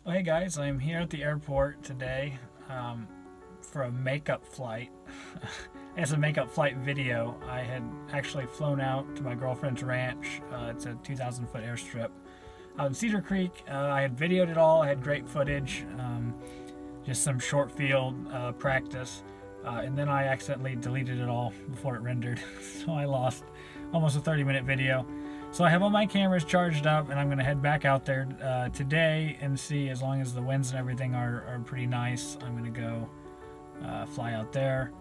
Well, hey guys, I'm here at the airport today for a makeup flight. It's a makeup flight video. I had actually flown out to my girlfriend's ranch. It's a 2,000-foot airstrip out in Cedar Creek. I had videoed it all. I had great footage, just some short field practice. And then I accidentally deleted it all before it rendered. So I lost almost a 30-minute video. So I have all my cameras charged up, and I'm going to head back out there today and see, as long as the winds and everything are pretty nice, I'm going to go fly out there.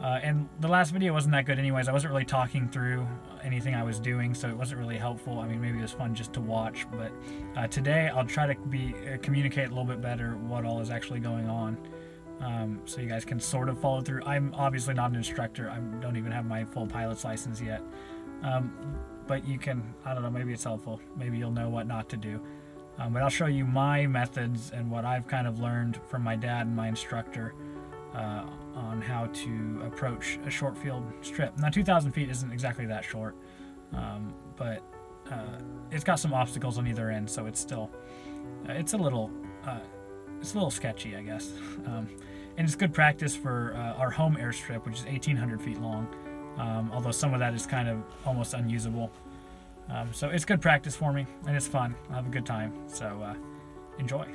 And the last video wasn't that good anyways. I wasn't really talking through anything I was doing, so it wasn't really helpful. I mean, maybe it was fun just to watch, but today I'll try to communicate a little bit better what all is actually going on, so you guys can sort of follow through. I'm obviously not an instructor. I don't even have my full pilot's license yet. But you can, I don't know, maybe it's helpful. Maybe you'll know what not to do. But I'll show you my methods and what I've kind of learned from my dad and my instructor on how to approach a short field strip. Now, 2,000 feet isn't exactly that short, but it's got some obstacles on either end, so it's still, it's a little sketchy, I guess. And it's good practice for our home airstrip, which is 1,800 feet long. Although some of that is kind of almost unusable. So it's good practice for me, and it's fun. I have a good time, so enjoy.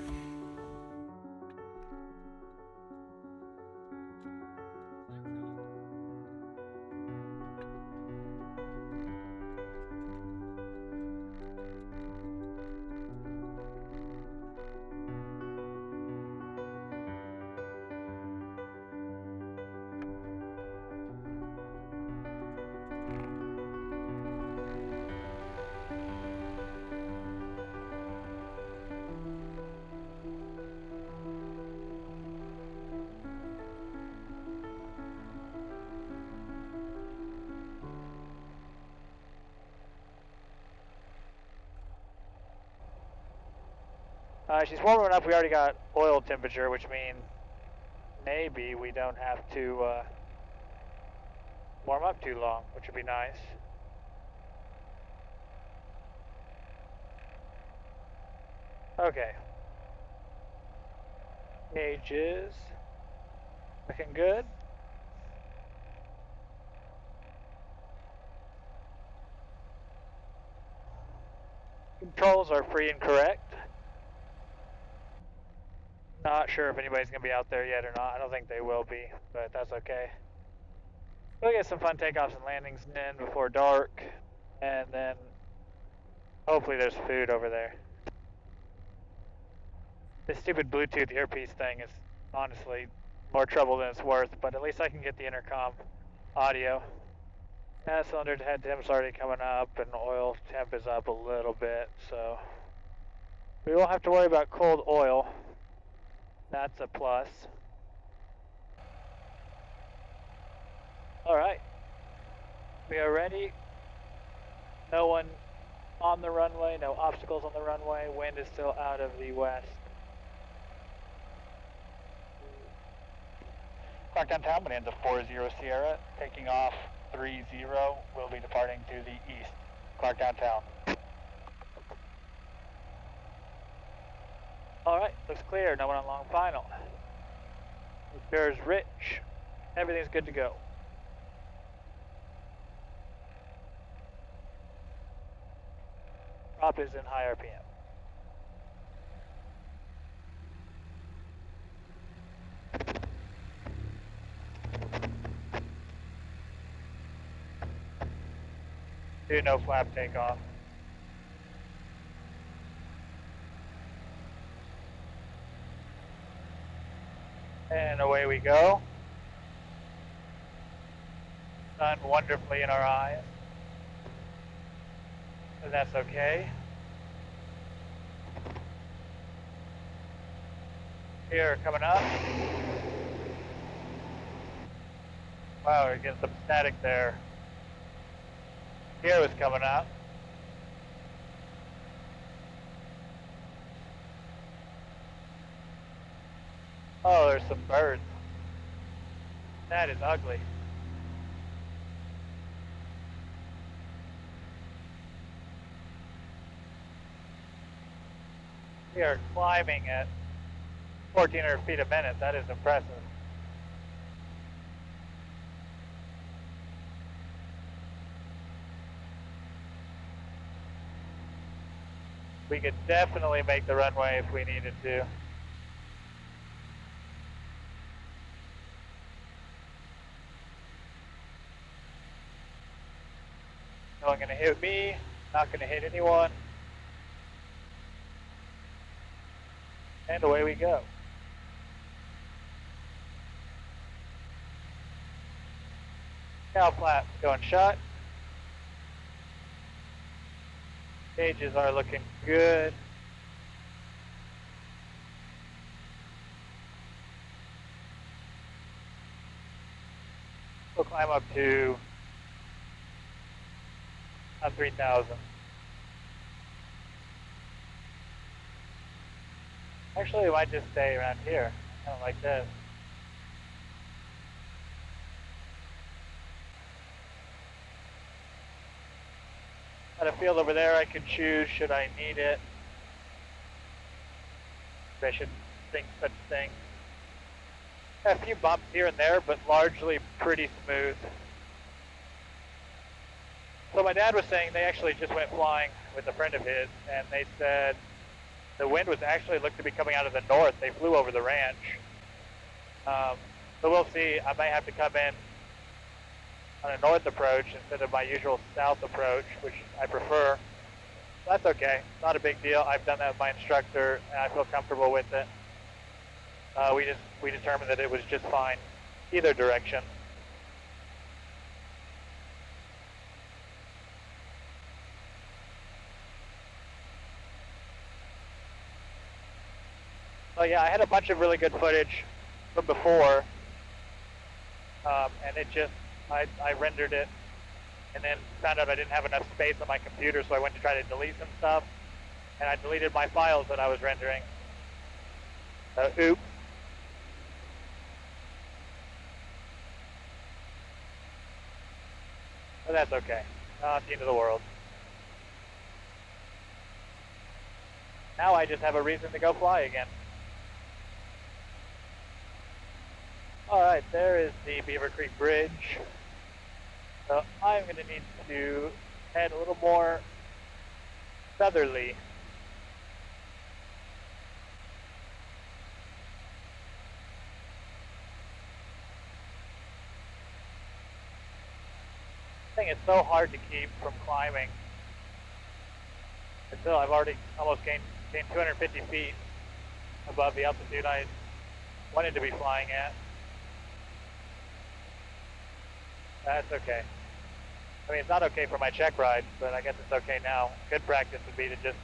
She's warm enough. We already got oil temperature, which means maybe we don't have to warm up too long, which would be nice. Okay. Gauges looking good. Controls are free and correct. Not sure if anybody's going to be out there yet or not. I don't think they will be, but that's okay. We'll get some fun takeoffs and landings in before dark, and then hopefully there's food over there. This stupid Bluetooth earpiece thing is honestly more trouble than it's worth, but at least I can get the intercom audio. Cylinder head temp's already coming up, and oil temp is up a little bit, so we won't have to worry about cold oil. That's a plus. Alright. We are ready. No one on the runway, no obstacles on the runway. Wind is still out of the west. Clark downtown, Bonanza 40 Sierra, taking off 30. We'll be departing to the east. Clark downtown. Alright, looks clear. No one on long final. There's Rich. Everything's good to go. Prop is in high RPM. Do no flap takeoff. And away we go. Sun wonderfully in our eyes. But that's okay. Here, coming up. Wow, we're getting some static there. Here was coming up. Oh, there's some birds. That is ugly. We are climbing at 1,400 feet a minute. That is impressive. We could definitely make the runway if we needed to. No one gonna hit me, not gonna hit anyone. And away we go. Cow flaps going shut. Gauges are looking good. We'll climb up to 3,000. Actually, we might just stay around here, kind of like this. Got a field over there I could choose should I need it. I should think such things. A few bumps here and there, but largely pretty smooth. So my dad was saying they actually just went flying with a friend of his, and they said the wind was actually looked to be coming out of the north. They flew over the ranch. So we'll see. I might have to come in on a north approach instead of my usual south approach, which I prefer. That's okay. Not a big deal. I've done that with my instructor, and I feel comfortable with it. We determined that it was just fine either direction. Oh yeah, I had a bunch of really good footage from before, and it just, I rendered it, and then found out I didn't have enough space on my computer, so I went to try to delete some stuff, and I deleted my files that I was rendering. Oops. But that's okay. Not the end of the world. Now I just have a reason to go fly again. Alright, there is the Beaver Creek Bridge. So I'm going to need to head a little more southerly. I think it's so hard to keep from climbing until I've already almost gained 250 feet above the altitude I wanted to be flying at. That's okay. I mean, it's not okay for my check ride, but I guess it's okay now. Good practice would be to just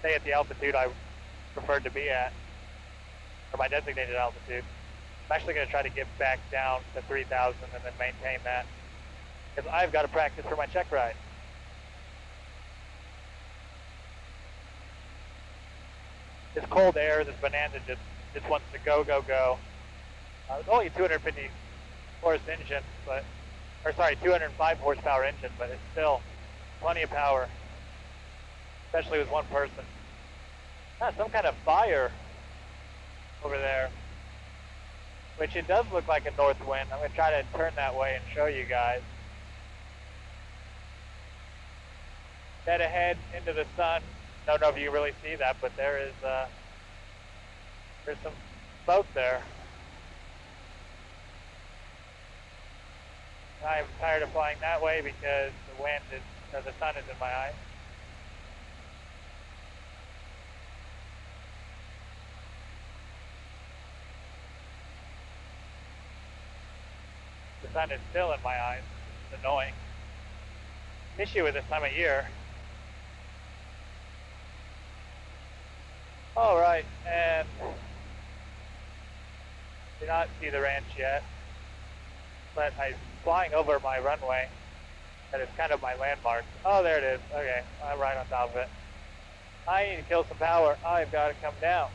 stay at the altitude I preferred to be at, or my designated altitude. I'm actually going to try to get back down to 3,000 and then maintain that, because I've got to practice for my check ride. This cold air, this Bonanza just wants to go, go, go. It's only a 250 horse engine, but, or sorry, 205 horsepower engine, but it's still plenty of power, especially with one person. Some kind of fire over there, which it does look like a north wind. I'm going to try to turn that way and show you guys. Dead ahead into the sun. Don't know if you can really see that, but there's some smoke there. I'm tired of flying that way because the wind is, or the sun is in my eye. The sun is still in my eyes. It's annoying. Issue with this time of year. Alright, and do not see the ranch yet, but I'm flying over my runway. That is kind of my landmark. Oh, there it is. Okay, I'm right on top of it. I need to kill some power. I've got to come down.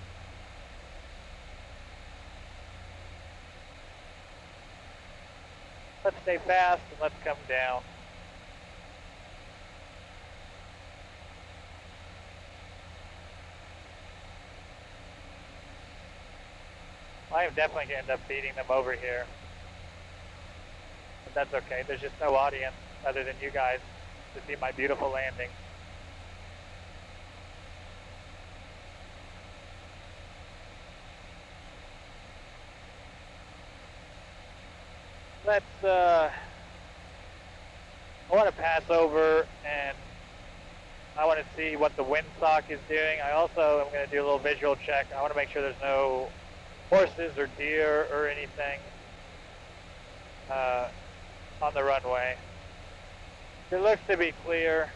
Let's stay fast and let's come down. I am definitely going to end up beating them over here. But that's okay. There's just no audience other than you guys to see my beautiful landing. I want to pass over and I want to see what the windsock is doing. I also am going to do a little visual check. I want to make sure there's no horses or deer or anything on the runway. It looks to be clear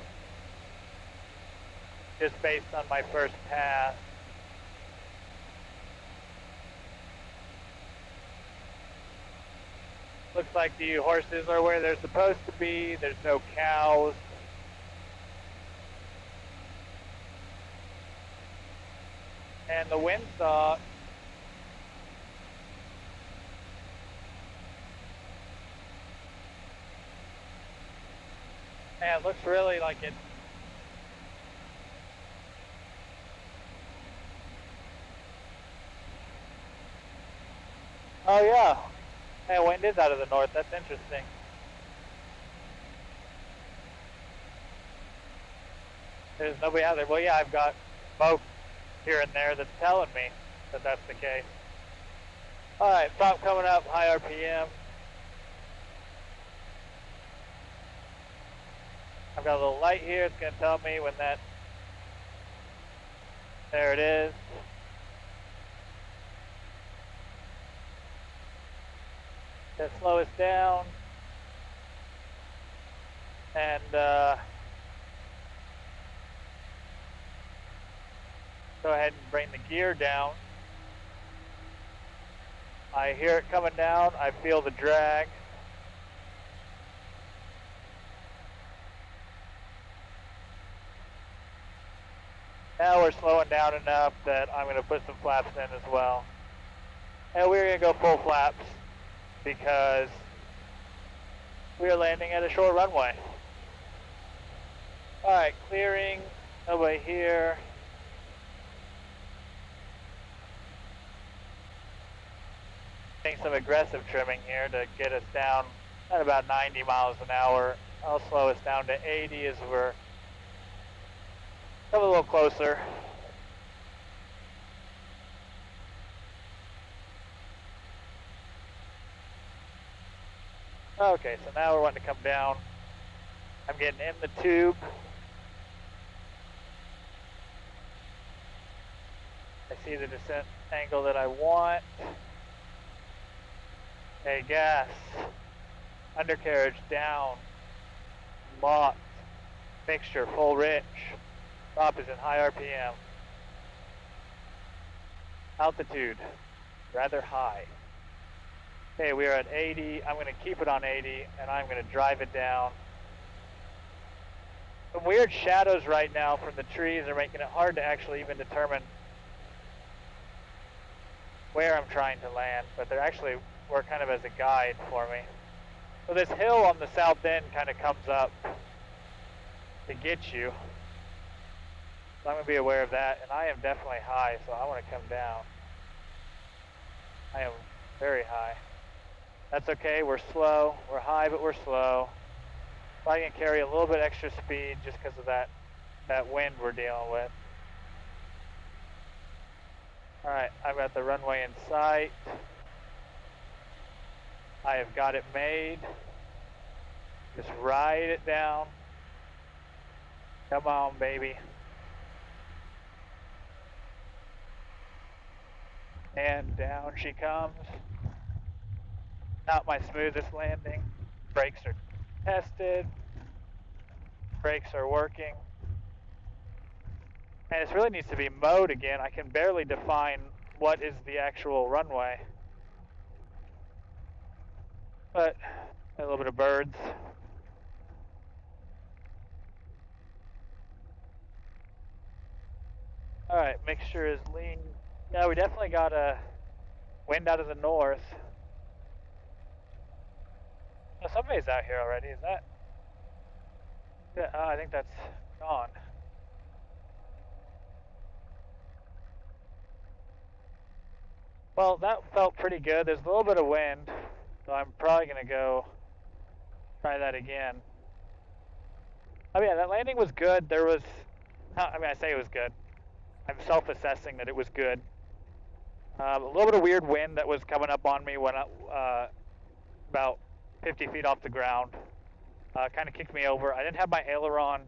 just based on my first pass. Looks like the horses are where they're supposed to be. There's no cows. And the windsock it looks really like it. Oh yeah. Hey, wind is out of the north. That's interesting. There's nobody out there. Well, yeah, I've got smoke here and there that's telling me that that's the case. All right, prop coming up, high RPM. I've got a little light here. It's going to tell me when that. There it is. To slow us down. And go ahead and bring the gear down. I hear it coming down. I feel the drag. Now we're slowing down enough that I'm going to put some flaps in as well. And we're going to go full flaps because we are landing at a short runway. Alright, clearing, nobody here. Doing some aggressive trimming here to get us down at about 90 miles an hour. I'll slow us down to 80 as we're come a little closer. Okay, so now we're wanting to come down. I'm getting in the tube. I see the descent angle that I want. Okay, gas. Undercarriage down. Locked. Mixture full rich. Prop is in high RPM. Altitude, rather high. Okay, we are at 80. I'm going to keep it on 80, and I'm going to drive it down. Some weird shadows right now from the trees are making it hard to actually even determine where I'm trying to land, but they're actually work kind of as a guide for me. So this hill on the south end kind of comes up to get you. So I'm going to be aware of that, and I am definitely high, so I want to come down. I am very high. That's okay, we're slow. We're high, but we're slow. Probably going to carry a little bit extra speed just because of that wind we're dealing with. Alright, I've got the runway in sight. I have got it made. Just ride it down. Come on, baby. And down she comes. Not my smoothest landing. Brakes are tested. Brakes are working. And this really needs to be mowed again. I can barely define what is the actual runway. But a little bit of birds. Alright, mixture is lean. Yeah, we definitely got a wind out of the north. Oh, somebody's out here already, is that? Yeah, I think that's gone. Well, that felt pretty good. There's a little bit of wind, so I'm probably going to go try that again. Oh yeah, that landing was good. There was, I mean, I say it was good. I'm self-assessing that it was good. A little bit of weird wind that was coming up on me when about 50 feet off the ground. Kind of kicked me over. I didn't have my aileron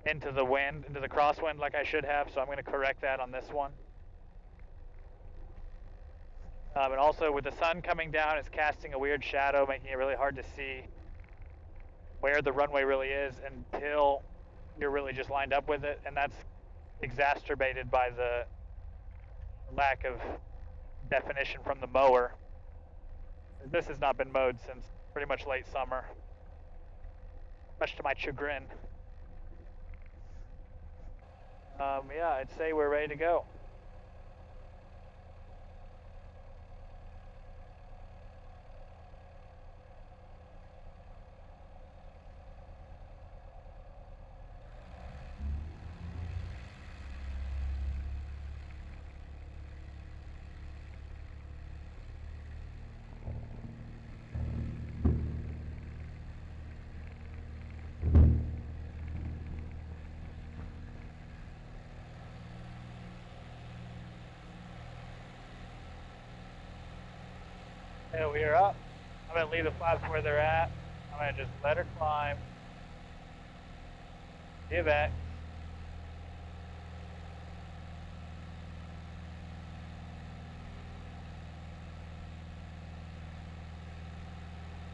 into the wind, into the crosswind like I should have, so I'm going to correct that on this one. And also with the sun coming down, it's casting a weird shadow, making it really hard to see where the runway really is until you're really just lined up with it, and that's exacerbated by the lack of definition from the mower. This has not been mowed since pretty much late summer, much to my chagrin. Yeah, I'd say we're ready to go. Yeah, we are up. I'm going to leave the flaps where they're at. I'm going to just let her climb. Give X.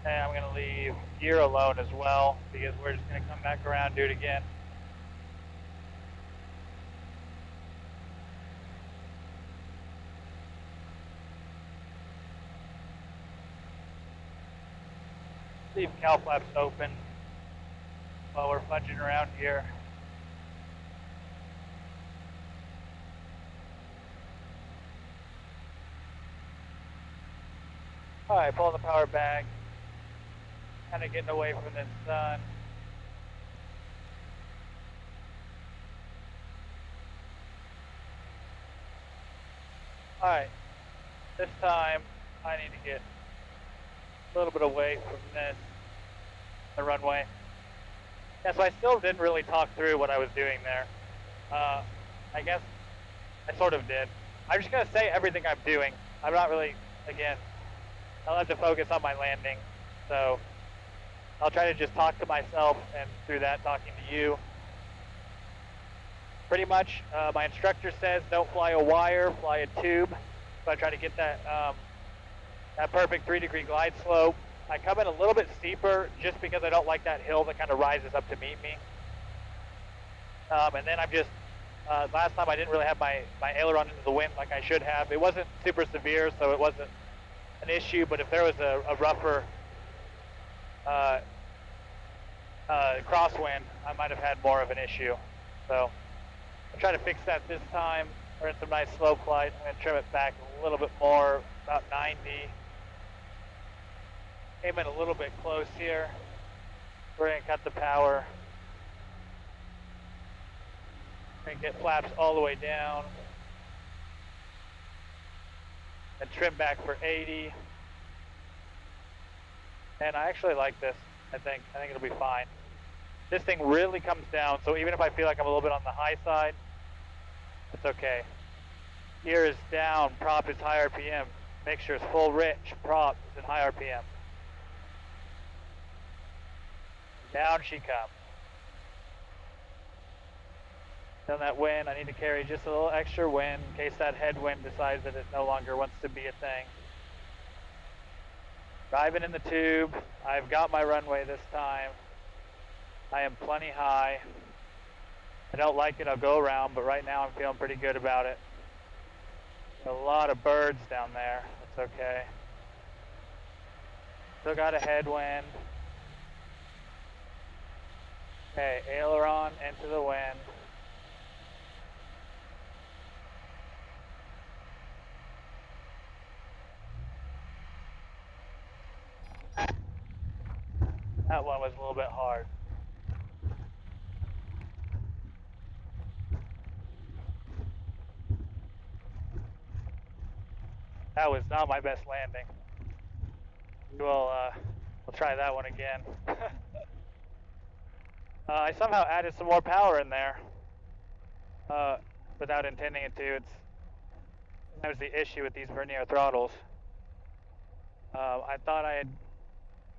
And I'm going to leave gear alone as well, because we're just going to come back around and do it again. Leave cow flaps open while we're fudging around here. Alright, pull the power back. Kind of getting away from the sun. Alright, this time I need to get a little bit away from this, the runway. Yeah, so I still didn't really talk through what I was doing there. I guess I sort of did. I'm just going to say everything I'm doing. I'm not really, again, I'll have to focus on my landing. So I'll try to just talk to myself and through that talking to you. Pretty much, my instructor says don't fly a wire, fly a tube. So I try to get that that perfect 3-degree glide slope. I come in a little bit steeper just because I don't like that hill that kind of rises up to meet me. And then I'm just, last time I didn't really have my aileron into the wind like I should have. It wasn't super severe, so it wasn't an issue, but if there was a rougher crosswind, I might have had more of an issue. So I'm trying to fix that this time. We're in some nice slow flight. I'm going to trim it back a little bit more, about 90. Came in a little bit close here. We're going to cut the power. We're going to get flaps all the way down. And trim back for 80. And I actually like this. I think it'll be fine. This thing really comes down, so even if I feel like I'm a little bit on the high side, it's okay. Gear is down, prop is high RPM. Make sure it's full rich, prop is in high RPM. Down she comes. Down that wind, I need to carry just a little extra wind in case that headwind decides that it no longer wants to be a thing. Driving in the tube, I've got my runway this time. I am plenty high. I don't like it, I'll go around, but right now I'm feeling pretty good about it. A lot of birds down there, that's okay. Still got a headwind. Okay, aileron into the wind. That one was a little bit hard. That was not my best landing. We'll try that one again. I somehow added some more power in there without intending it to. That was the issue with these vernier throttles. I thought I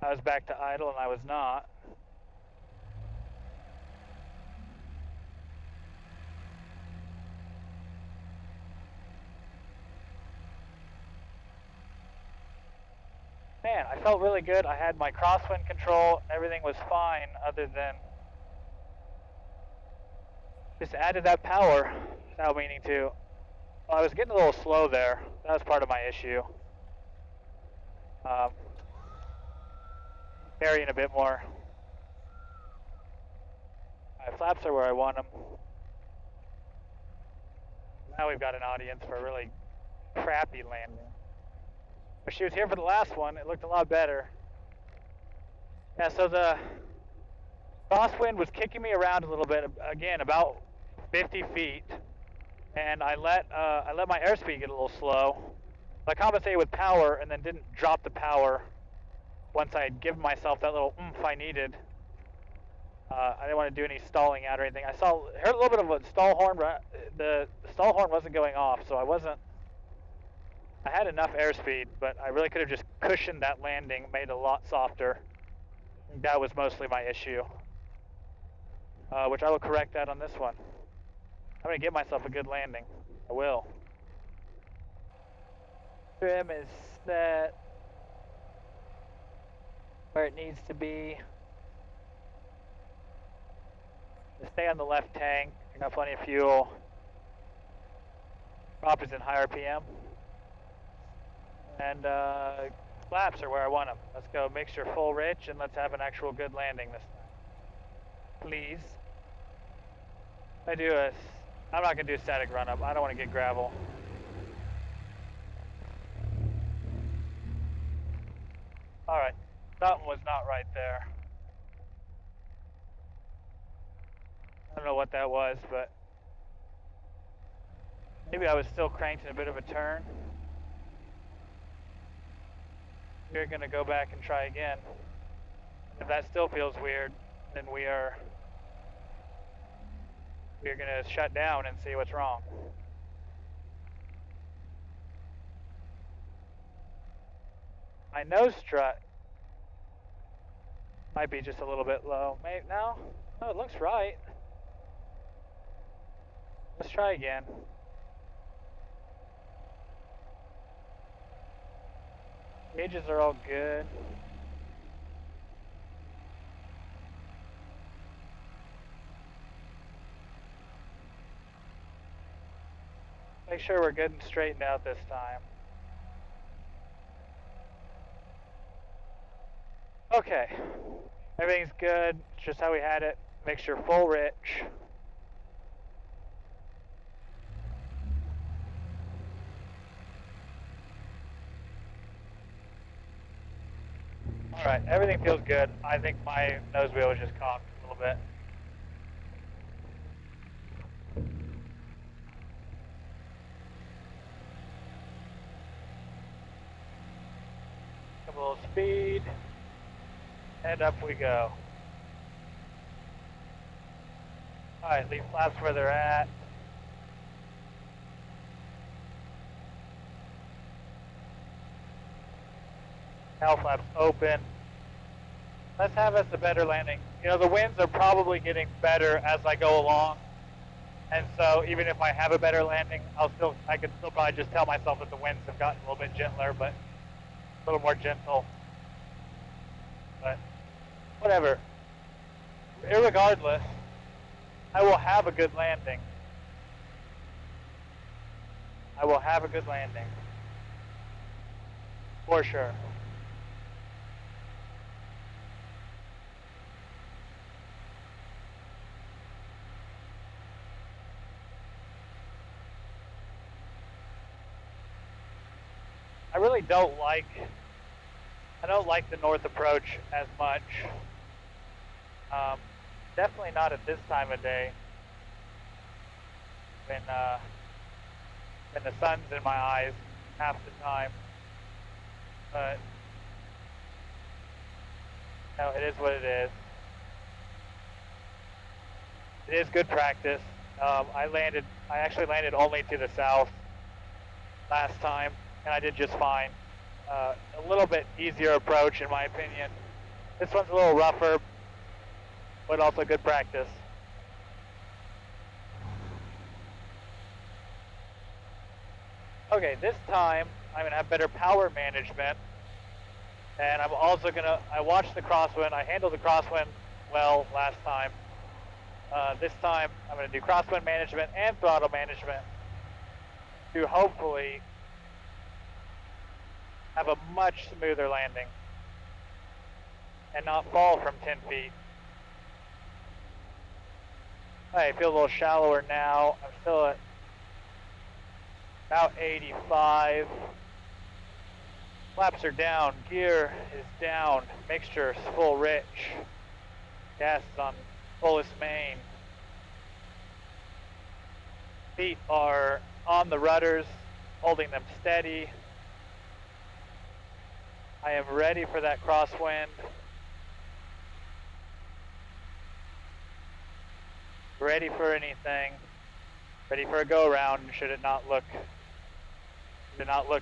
was back to idle, and I was not. Man, I felt really good. I had my crosswind control. Everything was fine other than just added that power without meaning to. Well, I was getting a little slow there. That was part of my issue. Carrying a bit more. My flaps are where I want them. Now we've got an audience for a really crappy landing. But she was here for the last one. It looked a lot better. Yeah, so the crosswind was kicking me around a little bit, again, about 50 feet. And I let my airspeed get a little slow. I compensated with power and then didn't drop the power once I had given myself that little oomph I needed. I didn't want to do any stalling out or anything. I heard a little bit of a stall horn, but the stall horn wasn't going off, so I had enough airspeed, but I really could have just cushioned that landing, made it a lot softer. That was mostly my issue, which I will correct that on this one. I'm going to give myself a good landing. I will. Trim is set where it needs to be. Stay on the left tank. You got plenty of fuel. Prop is in higher PM. And flaps are where I want them. Let's go mixture full rich and let's have an actual good landing this time. Please. I'm not going to do a static run up. I don't want to get gravel. Alright. Something was not right there. I don't know what that was, but maybe I was still cranked in a bit of a turn. We're going to go back and try again. If that still feels weird, then we're going to shut down and see what's wrong. My nose strut might be just a little bit low. Maybe, no, it looks right. Let's try again. Gauges are all good. Make sure we're good and straightened out this time. Okay, everything's good. It's just how we had it. Mixture full rich. Alright, everything feels good. I think my nose wheel was just cocked a little bit. A little speed, and up we go. Alright, leave flaps where they're at. Tail flaps open. Let's have us a better landing. You know, the winds are probably getting better as I go along. And so even if I have a better landing, I could still probably just tell myself that the winds have gotten a little bit gentler, but a little more gentle. But whatever. Irregardless, I will have a good landing. I will have a good landing. For sure. I really don't like the north approach as much. Definitely not at this time of day when the sun's in my eyes. half the time. But no, it is what it is. It is good practice. I actually landed only to the south last time, and I did just fine. A little bit easier approach in my opinion. This one's a little rougher, but also good practice. Okay, this time I'm gonna have better power management, and I'm also gonna, I watched the crosswind, I handled the crosswind well last time. This time I'm gonna do crosswind management and throttle management to hopefully have a much smoother landing and not fall from 10 feet. I feel a little shallower now. I'm still at about 85. Flaps are down, gear is down, mixture is full rich. Gas is on fullest main. Feet are on the rudders, holding them steady. I am ready for that crosswind. Ready for anything. Ready for a go around should it not look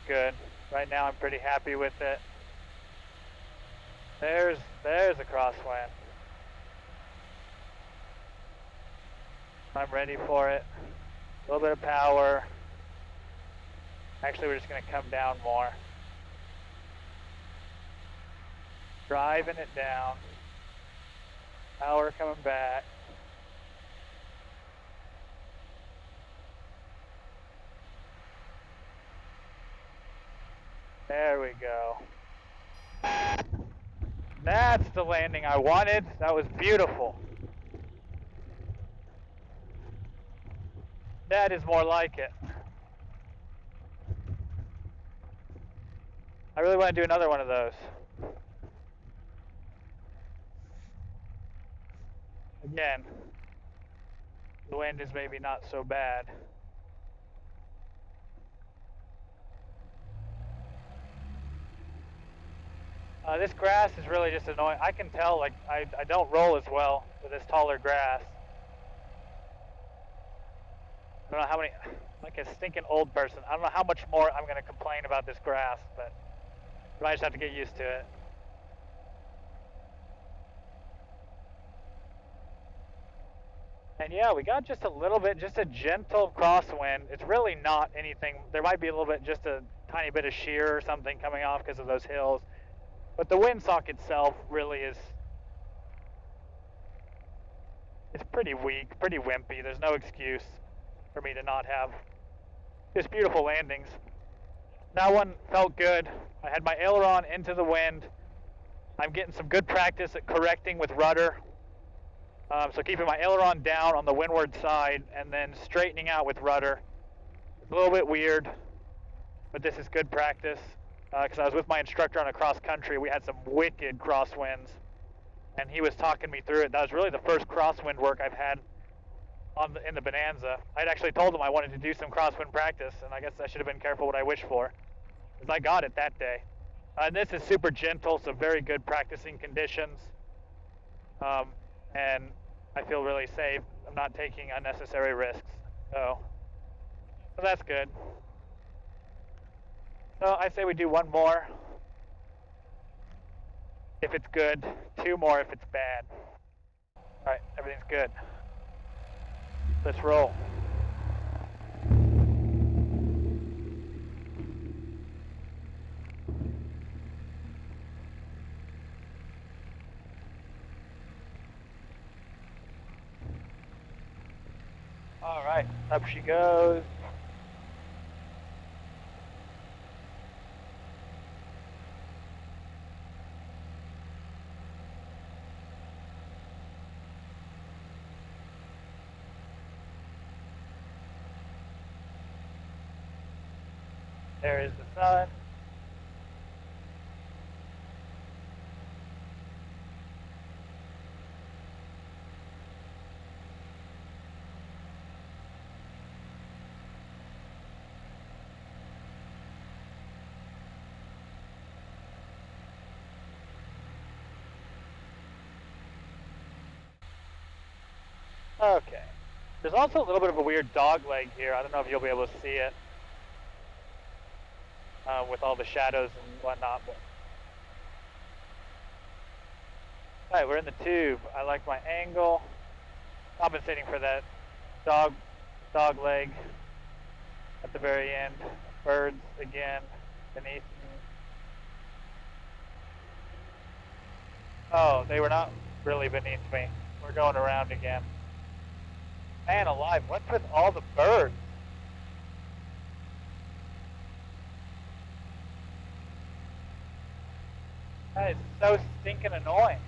good. Right now I'm pretty happy with it. There's a crosswind. I'm ready for it. A little bit of power. Actually, we're just going to come down more. Driving it down. Power coming back. There we go. That's the landing I wanted. That was beautiful. That is more like it. I really want to do another one of those. Again, the wind is maybe not so bad. This grass is really just annoying. I can tell, like, I don't roll as well with this taller grass. I don't know how many, like a stinking old person, I don't know how much more I'm going to complain about this grass, but I might just have to get used to it. And yeah, we got just a little bit, just a gentle crosswind. It's really not anything. There might be a little bit, just a tiny bit of shear or something coming off because of those hills. But the windsock itself really is, it's pretty weak, pretty wimpy. There's no excuse for me to not have just beautiful landings. That one felt good. I had my aileron into the wind. I'm getting some good practice at correcting with rudder. So keeping my aileron down on the windward side and then straightening out with rudder. It's a little bit weird, but this is good practice. Because I was with my instructor on a cross country. We had some wicked crosswinds, and he was talking me through it. That was really the first crosswind work I've had in the Bonanza. I'd actually told him I wanted to do some crosswind practice, and I guess I should have been careful what I wish for, because I got it that day. And this is super gentle, so very good practicing conditions. And I feel really safe. I'm not taking unnecessary risks. So that's good. So I say we do one more if it's good, two more if it's bad. All right, everything's good. Let's roll. All right, up she goes. There is the sun. Okay. There's also a little bit of a weird dog leg here. I don't know if you'll be able to see it with all the shadows and whatnot. But... Alright, we're in the tube. I like my angle. Compensating for that dog leg at the very end. Birds again beneath me. Oh, they were not really beneath me. We're going around again. Man alive, what's with all the birds? That is so stinking annoying.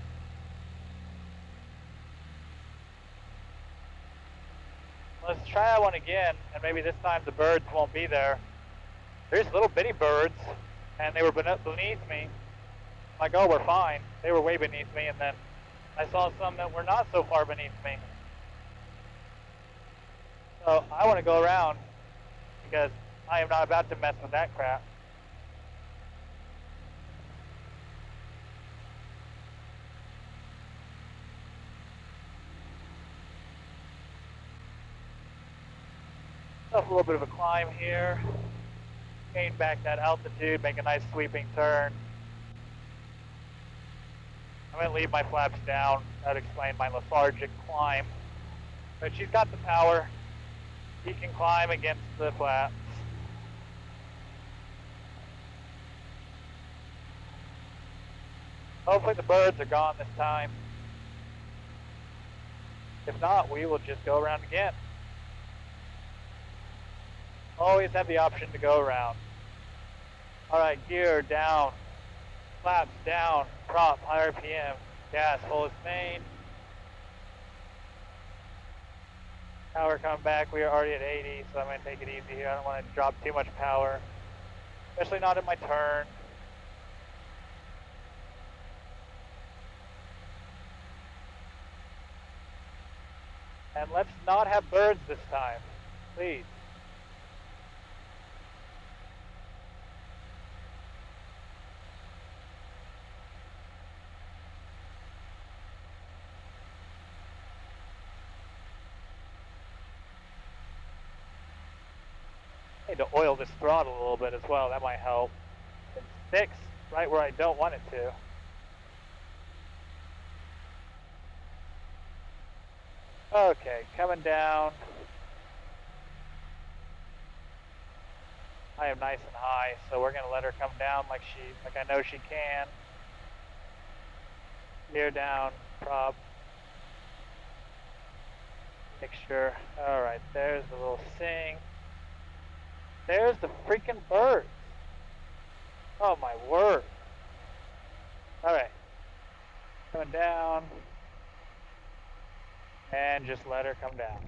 Let's try that one again, and maybe this time the birds won't be there. There's little bitty birds, and they were beneath me. I'm like, oh, we're fine. They were way beneath me, and then I saw some that were not so far beneath me. So I want to go around, because I am not about to mess with that crap. A little bit of a climb here. Gain back that altitude, make a nice sweeping turn. I'm going to leave my flaps down. That would explain my lethargic climb. But she's got the power. She can climb against the flaps. Hopefully the birds are gone this time. If not, we will just go around again. Always have the option to go around. Alright, gear down. Flaps down. Prop, high RPM. Gas, full as main. Power coming back. We are already at 80, so I'm going to take it easy here. I don't want to drop too much power. Especially not in my turn. And let's not have birds this time. Please. Need to oil this throttle a little bit as well. That might help. It sticks right where I don't want it to. Okay, coming down. I am nice and high, so we're gonna let her come down like I know she can. Gear down, prop. Mixture. Alright, there's the little sing. There's the freaking birds. Oh my word. Alright. Coming down. And just let her come down.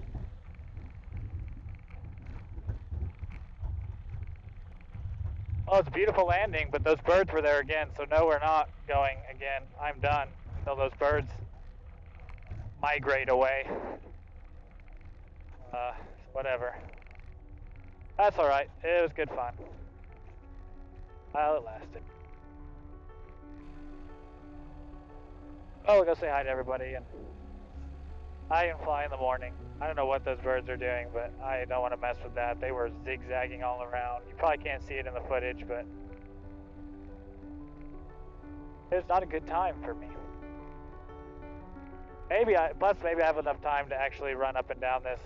Oh, it's a beautiful landing, but those birds were there again, so no, we're not going again. I'm done until those birds migrate away. Whatever. That's alright. It was good fun. While it lasted. Oh, we'll go say hi to everybody. And I can fly in the morning. I don't know what those birds are doing, but I don't want to mess with that. They were zigzagging all around. You probably can't see it in the footage, but it was not a good time for me. Plus maybe I have enough time to actually run up and down this.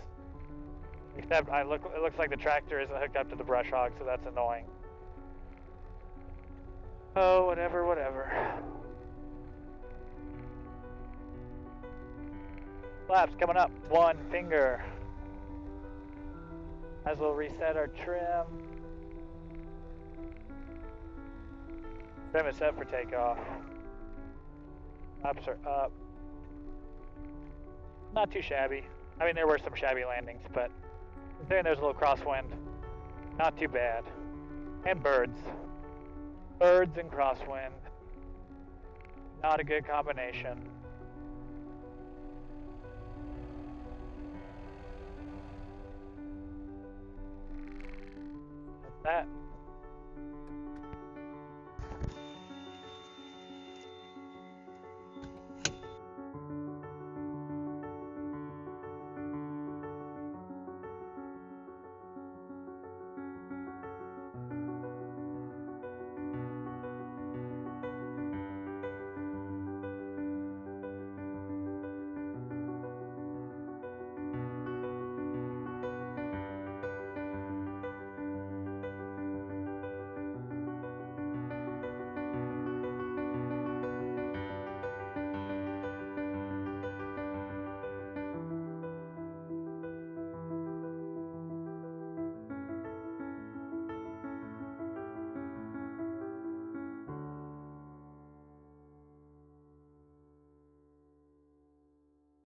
Except it looks like the tractor isn't hooked up to the brush hog, so that's annoying. Oh, whatever. Flaps coming up. One finger. Might as well reset our trim. Trim is set for takeoff. Flaps are up. Not too shabby. I mean, there were some shabby landings, but considering there's a little crosswind, not too bad. And birds. Birds and crosswind. Not a good combination. That